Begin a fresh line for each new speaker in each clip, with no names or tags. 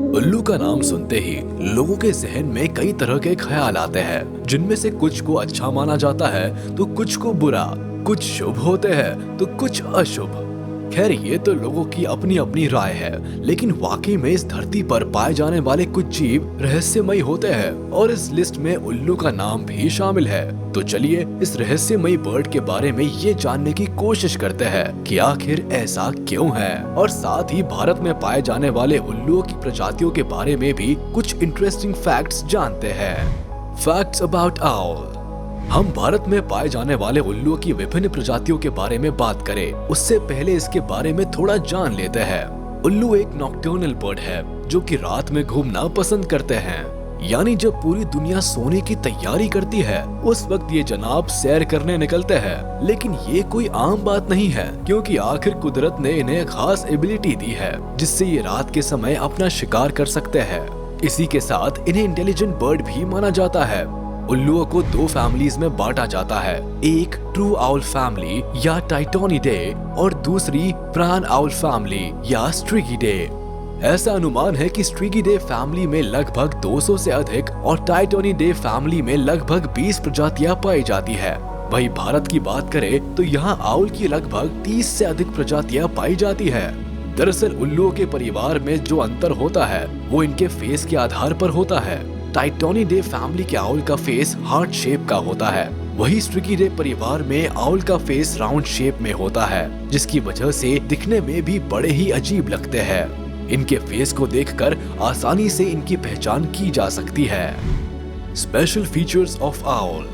उल्लू का नाम सुनते ही लोगों के जहन में कई तरह के ख्याल आते हैं, जिनमें से कुछ को अच्छा माना जाता है तो कुछ को बुरा, कुछ शुभ होते हैं तो कुछ अशुभ। खैर, ये तो लोगों की अपनी अपनी राय है, लेकिन वाकई में इस धरती पर पाए जाने वाले कुछ जीव रहस्यमयी होते हैं और इस लिस्ट में उल्लू का नाम भी शामिल है। तो चलिए इस रहस्यमयी बर्ड के बारे में ये जानने की कोशिश करते हैं कि आखिर ऐसा क्यों है, और साथ ही भारत में पाए जाने वाले उल्लुओं की प्रजातियों के बारे में भी कुछ इंटरेस्टिंग फैक्ट्स जानते हैं। Facts about owl. हम भारत में पाए जाने वाले उल्लुओं की विभिन्न प्रजातियों के बारे में बात करें, उससे पहले इसके बारे में थोड़ा जान लेते हैं। उल्लू एक नॉकटर्नल बर्ड है जो कि रात में घूमना पसंद करते हैं, यानी जब पूरी दुनिया सोने की तैयारी करती है उस वक्त ये जनाब सैर करने निकलते हैं। लेकिन ये कोई आम बात नहीं है, क्योंकि आखिर कुदरत ने इन्हें खास एबिलिटी दी है जिससे ये रात के समय अपना शिकार कर सकते हैं। इसी के साथ इन्हें इंटेलिजेंट बर्ड भी माना जाता है। उल्लुओं को दो फैमिलीज में बांटा जाता है, एक ट्रू आउल फैमिली या टाइटोनिडे और दूसरी प्रान आउल फैमिली या स्ट्रिगिडे। ऐसा अनुमान है कि स्ट्रिगिडे फैमिली में लगभग 200 से अधिक और टाइटोनिडे फैमिली में लगभग 20 प्रजातियां पाई जाती है। वहीं भारत की बात करें तो यहाँ आउल की लगभग 30 से अधिक प्रजातियां पाई जाती है। दरअसल उल्लुओं के परिवार में जो अंतर होता है वो इनके फेस के आधार पर होता है। टाइटोनिडे फैमिली के आउल का फेस हार्ट शेप का होता है, वही स्ट्रिगिडे परिवार में आउल का फेस राउंड शेप में होता है, जिसकी वजह से दिखने में भी बड़े ही अजीब लगते हैं। इनके फेस को देखकर आसानी से इनकी पहचान की जा सकती है। Special features of owl.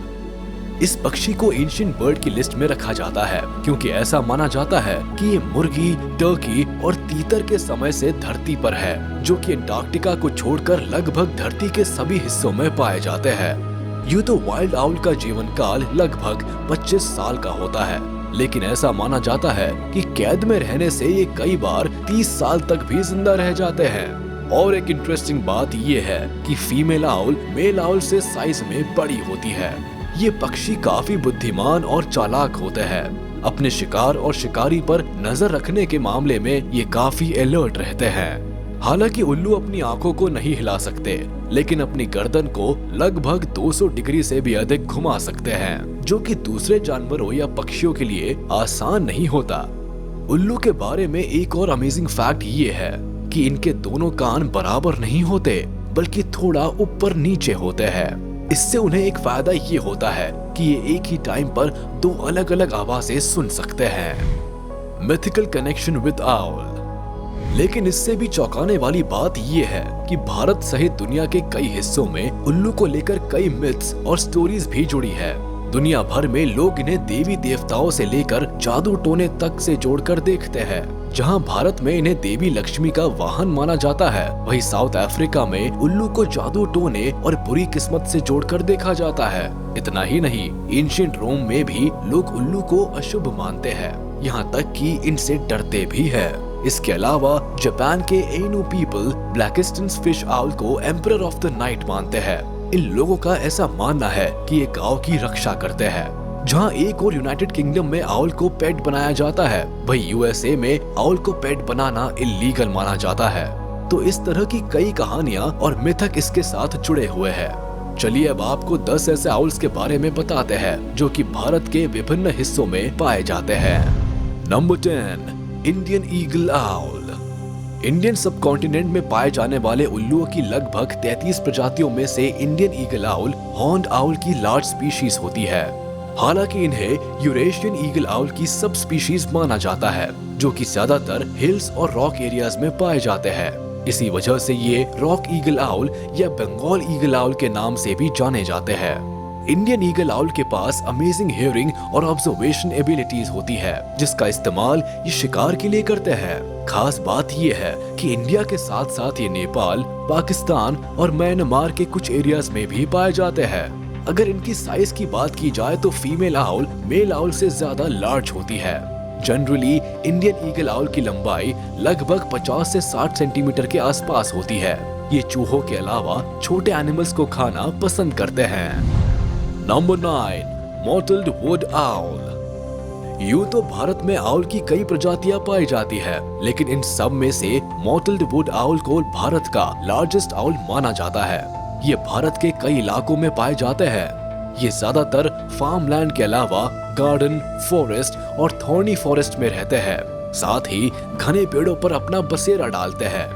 इस पक्षी को एंशिएंट बर्ड की लिस्ट में रखा जाता है क्योंकि ऐसा माना जाता है कि ये मुर्गी, टर्की और तीतर के समय से धरती पर है, जो कि अंटार्कटिका को छोड़कर लगभग धरती के सभी हिस्सों में पाए जाते हैं। यूं तो वाइल्ड आउल का जीवन काल लगभग 25 साल का होता है, लेकिन ऐसा माना जाता है कि कैद में रहने से ये कई बार 30 साल तक भी जिंदा रह जाते हैं। और एक इंटरेस्टिंग बात ये है कि फीमेल आउल मेल आउल से साइज में बड़ी होती है। ये पक्षी काफी बुद्धिमान और चालाक होते हैं। अपने शिकार और शिकारी पर नजर रखने के मामले में ये काफी अलर्ट रहते हैं। हालांकि उल्लू अपनी आंखों को नहीं हिला सकते, लेकिन अपनी गर्दन को लगभग 200 डिग्री से भी अधिक घुमा सकते हैं, जो कि दूसरे जानवरों या पक्षियों के लिए आसान नहीं होता। उल्लू के बारे में एक और अमेजिंग फैक्ट ये है कि इनके दोनों कान बराबर नहीं होते, बल्कि थोड़ा ऊपर नीचे होते हैं। इससे उन्हें एक फायदा ये होता है कि ये एक ही टाइम पर दो अलग अलग आवाजें सुन सकते हैं। Mythical connection with owl. लेकिन इससे भी चौंकाने वाली बात ये है कि भारत सहित दुनिया के कई हिस्सों में उल्लू को लेकर कई मिथ्स और स्टोरीज भी जुड़ी है। दुनिया भर में लोग इन्हें देवी देवताओं से लेकर जादू टोने तक से जोड़कर देखते हैं। जहां भारत में इन्हें देवी लक्ष्मी का वाहन माना जाता है, वहीं साउथ अफ्रीका में उल्लू को जादू टोने और बुरी किस्मत से जोड़कर देखा जाता है। इतना ही नहीं, एंशिएंट रोम में भी लोग उल्लू को अशुभ मानते हैं, यहाँ तक कि इनसे डरते भी है। इसके अलावा जापान के एनु पीपल ब्लैकिस्टन फिश आउल को एम्परर ऑफ द नाइट मानते हैं। इन लोगों का ऐसा मानना है कि ये गांव की रक्षा करते हैं। जहां एक और यूनाइटेड किंगडम में आउल को पेट बनाया जाता है, वहीं यूएसए में आउल को पेट बनाना इल्लीगल माना जाता है। तो इस तरह की कई कहानियां और मिथक इसके साथ जुड़े हुए हैं। चलिए अब आपको 10 ऐसे आउल्स के बारे में बताते हैं जो कि भारत के विभिन्न हिस्सों में पाए जाते हैं। Number 10, Indian eagle owl. Indian सब कॉन्टिनेंट में पाए जाने वाले उल्लुओं की लगभग 33 प्रजातियों में से Indian eagle owl horned owl की लार्ज स्पीशीज होती है। हालांकि इन्हें यूरेशियन ईगल आउल की सब स्पीशीज माना जाता है, जो कि ज्यादातर हिल्स और रॉक एरियाज में पाए जाते हैं। इसी वजह से ये रॉक ईगल आउल या बंगाल ईगल आउल के नाम से भी जाने जाते हैं। इंडियन ईगल आउल के पास अमेजिंग हियरिंग और ऑब्जर्वेशन एबिलिटीज होती है, जिसका इस्तेमाल ये शिकार के लिए करते हैं। खास बात ये है कि इंडिया के साथ साथ ये नेपाल, पाकिस्तान और म्यांमार के कुछ एरियाज में भी पाए जाते हैं। अगर इनकी साइज की बात की जाए तो फीमेल आउल मेल आउल से ज्यादा लार्ज होती है। जनरली इंडियन ईगल आउल की लंबाई लगभग 50 से 60 सेंटीमीटर के आसपास होती है। ये चूहों के अलावा छोटे एनिमल्स को खाना पसंद करते हैं। Number 9, mottled would owl. यूं तो भारत में आउल की कई प्रजातियां पाई जाती है, लेकिन इन सब में से मॉटल्ड वुड आउल को भारत का लार्जेस्ट आउल माना जाता है। ये भारत के कई इलाकों में पाए जाते हैं। ये ज्यादातर फार्मलैंड के अलावा गार्डन, फॉरेस्ट और थॉर्नी फॉरेस्ट में रहते हैं। साथ ही घने पेड़ों पर अपना बसेरा डालते हैं।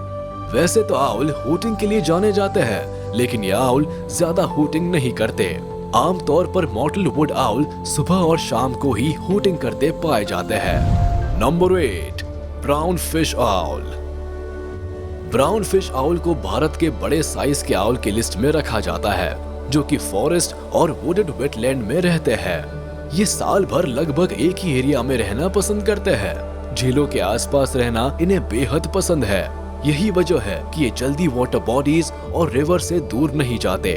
वैसे तो आउल हूटिंग के लिए जाने जाते हैं, लेकिन ये आउल ज्यादा हूटिंग नहीं करते। आमतौर पर मॉटल्ड वुड आउल सुबह और शाम को ही हूटिंग करते पाए जाते हैं। Number 8, brown fish owl. Brown fish owl को भारत के बड़े साइज के आउल की लिस्ट में रखा जाता है, जो कि फॉरेस्ट और वुडेड वेटलैंड में रहते हैं। ये साल भर लगभग एक ही एरिया में रहना पसंद करते हैं। झीलों के आसपास रहना इन्हें बेहद पसंद है। यही वजह है कि ये जल्दी वाटर बॉडीज और रिवर से दूर नहीं जाते।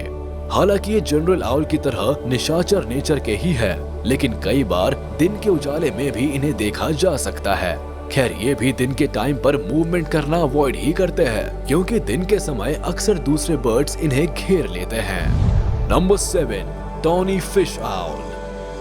हालांकि ये जनरल आउल की तरह निशाचर नेचर के ही है, लेकिन कई बार दिन के उजाले में भी इन्हें देखा जा सकता है। खैर, ये भी दिन के टाइम पर मूवमेंट करना अवॉइड ही करते हैं, क्योंकि दिन के समय अक्सर दूसरे बर्ड्स इन्हें घेर लेते हैं। Number 7, tawny fish owl.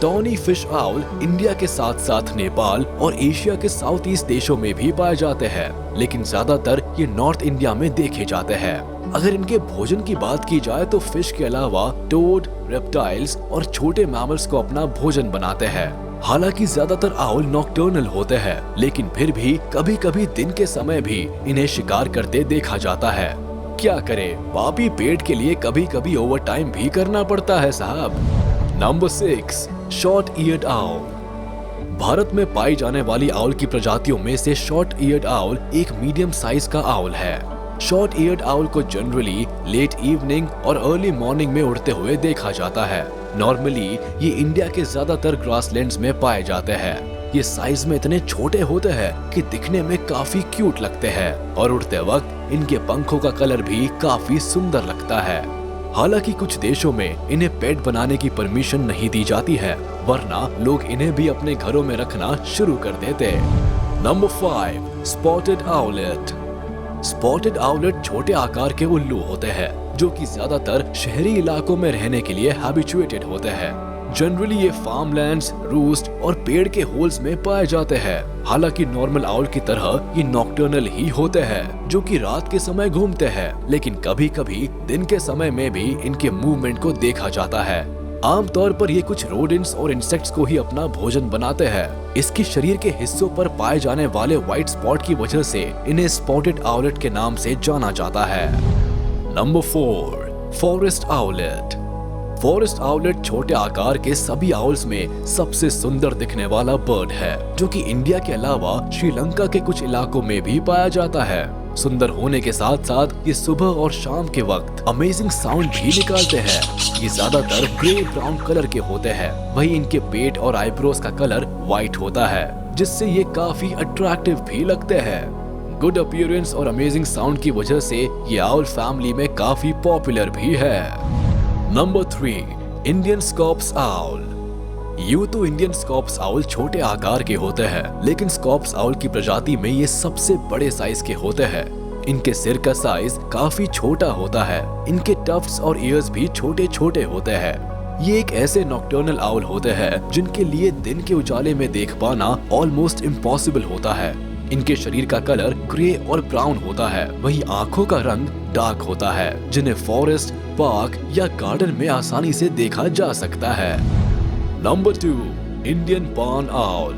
Tawny fish owl India के साथ साथ नेपाल और एशिया के साउथ ईस्ट देशों में भी पाए जाते हैं, लेकिन ज्यादातर ये नॉर्थ इंडिया में देखे जाते हैं। अगर इनके भोजन की बात की जाए तो फिश के अलावा टोड, रेप्टाइल्स और छोटे मैमल्स को अपना भोजन बनाते हैं। हालांकि ज्यादातर आउल नॉकटर्नल होते हैं, लेकिन फिर भी कभी कभी दिन के समय भी इन्हें शिकार करते देखा जाता है। क्या करे, पापी पेट के लिए कभी कभी ओवर टाइम भी करना पड़ता है साहब। Number 6, short eared owl. Bharat में पाई जाने वाली आउल की प्रजातियों में से शॉर्ट ईयर्ड आउल एक मीडियम साइज का आउल है। शॉर्ट ईयर्ड आउल को जनरली लेट इवनिंग और अर्ली मॉर्निंग में उड़ते हुए देखा जाता है। नॉर्मली ये इंडिया के ज्यादातर ग्रासलैंड्स में पाए जाते हैं। ये साइज में इतने छोटे होते हैं कि दिखने में काफी क्यूट लगते हैं, और उड़ते वक्त इनके पंखों का कलर भी काफी सुंदर लगता है। हालांकि कुछ देशों में इन्हें पेट बनाने की परमिशन नहीं दी जाती है, वरना लोग इन्हें भी अपने घरों में रखना शुरू कर देते। Number 5, spotted owlet. Spotted owlet छोटे आकार के उल्लू होते हैं, जो कि ज्यादातर शहरी इलाकों में रहने के लिए हैबिचुएटेड होते हैं। जनरली ये फार्मलैंड्स, रूस्ट और पेड़ के होल्स में पाए जाते हैं। हालांकि नॉर्मल आउल की तरह ये नॉकटर्नल ही होते हैं, जो कि रात के समय घूमते हैं, लेकिन कभी कभी दिन के समय में भी इनके मूवमेंट को देखा जाता है। आमतौर पर ये कुछ रोडेंट्स और इंसेक्ट्स को ही अपना भोजन बनाते हैं। इसके शरीर के हिस्सों पर पाए जाने वाले व्हाइट स्पॉट की वजह से इन्हें स्पॉटेड आउलेट के नाम से जाना जाता है। Number 4, forest owlet. Forest owlet छोटे आकार के सभी आउल्स में सबसे सुंदर दिखने वाला बर्ड है, जो कि इंडिया के अलावा श्रीलंका के कुछ इलाकों में भी पाया जाता है। सुंदर होने के साथ साथ ये सुबह और शाम के वक्त अमेजिंग साउंड भी निकालते हैं। ये ज्यादातर ग्रे ब्राउन कलर के होते हैं। वही इनके पेट और आईब्रोज का कलर व्हाइट होता है, जिससे ये काफी अट्रैक्टिव भी लगते हैं। गुड अपीयरेंस और अमेजिंग साउंड की वजह से ये आउल फैमिली में काफी पॉपुलर भी है। Number 3, Indian scops owl. यूं तो इंडियन स्कॉप्स आउल छोटे आकार के होते हैं, लेकिन स्कॉप्स आउल की प्रजाति में ये सबसे बड़े साइज के होते हैं। इनके सिर का साइज काफी छोटा होता है। इनके टफ्ट्स और ईयर्स भी छोटे छोटे होते हैं। ये एक ऐसे नॉकटर्नल आउल होते हैं जिनके लिए दिन के उजाले में देख पाना ऑलमोस्ट इम्पॉसिबल होता है। इनके शरीर का कलर ग्रे और ब्राउन होता है, वहीं आंखों का रंग डार्क होता है, जिन्हें फॉरेस्ट, पार्क या गार्डन में आसानी से देखा जा सकता है। Number 2, Indian barn owl.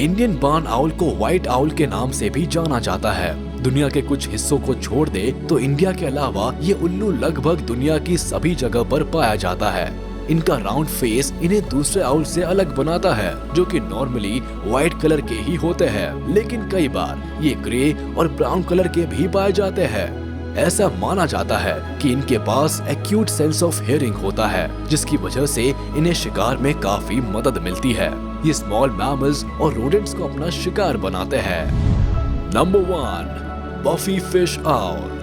Indian barn owl को व्हाइट आउल के नाम से भी जाना जाता है। दुनिया के कुछ हिस्सों को छोड़ दे तो इंडिया के अलावा ये उल्लू लगभग दुनिया की सभी जगह पर पाया जाता है। इनका राउंड फेस इन्हें दूसरे आउल से अलग बनाता है, जो कि नॉर्मली व्हाइट कलर के ही होते हैं, लेकिन कई बार ये ग्रे और ब्राउन कलर के भी पाए जाते हैं। ऐसा माना जाता है कि इनके पास एक्यूट सेंस ऑफ हियरिंग होता है, जिसकी वजह से इन्हें शिकार में काफी मदद मिलती है। ये स्मॉल मैमल्स और रोडेंट्स को अपना शिकार बनाते हैं। Number 1, buffy fish owl.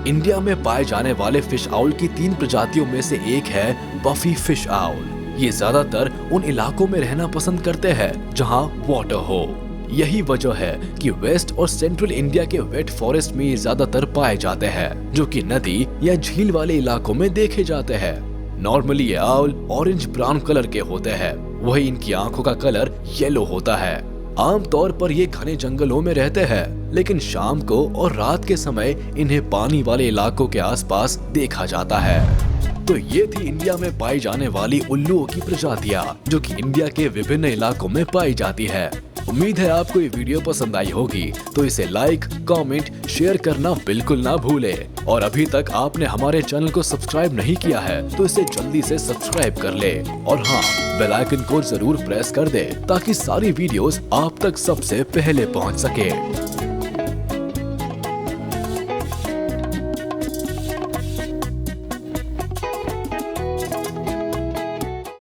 India में पाए जाने वाले फिश आउल की 3 प्रजातियों में से एक है बफी फिश आउल। ये ज्यादातर उन इलाकों में रहना पसंद करते हैं जहां वाटर हो। यही वजह है कि वेस्ट और सेंट्रल इंडिया के वेट फॉरेस्ट में ये ज्यादातर पाए जाते हैं, जो कि नदी या झील वाले इलाकों में देखे जाते हैं। नॉर्मली ये आउल ऑरेंज ब्राउन कलर के होते हैं। वही इनकी आंखों का कलर येलो होता है। आमतौर पर ये घने जंगलों में रहते हैं, लेकिन शाम को और रात के समय इन्हें पानी वाले इलाकों के आसपास देखा जाता है। तो ये थी इंडिया में पाई जाने वाली उल्लुओं की प्रजातियां, जो कि इंडिया के विभिन्न इलाकों में पाई जाती है। उम्मीद है आपको ये वीडियो पसंद आई होगी, तो इसे लाइक, कमेंट, शेयर करना बिल्कुल ना भूले। और अभी तक आपने हमारे चैनल को सब्सक्राइब नहीं किया है तो इसे जल्दी से सब्सक्राइब कर ले। और हाँ, बेल आइकन को जरूर प्रेस कर दे ताकि सारी वीडियोस आप तक सबसे पहले पहुंच सके।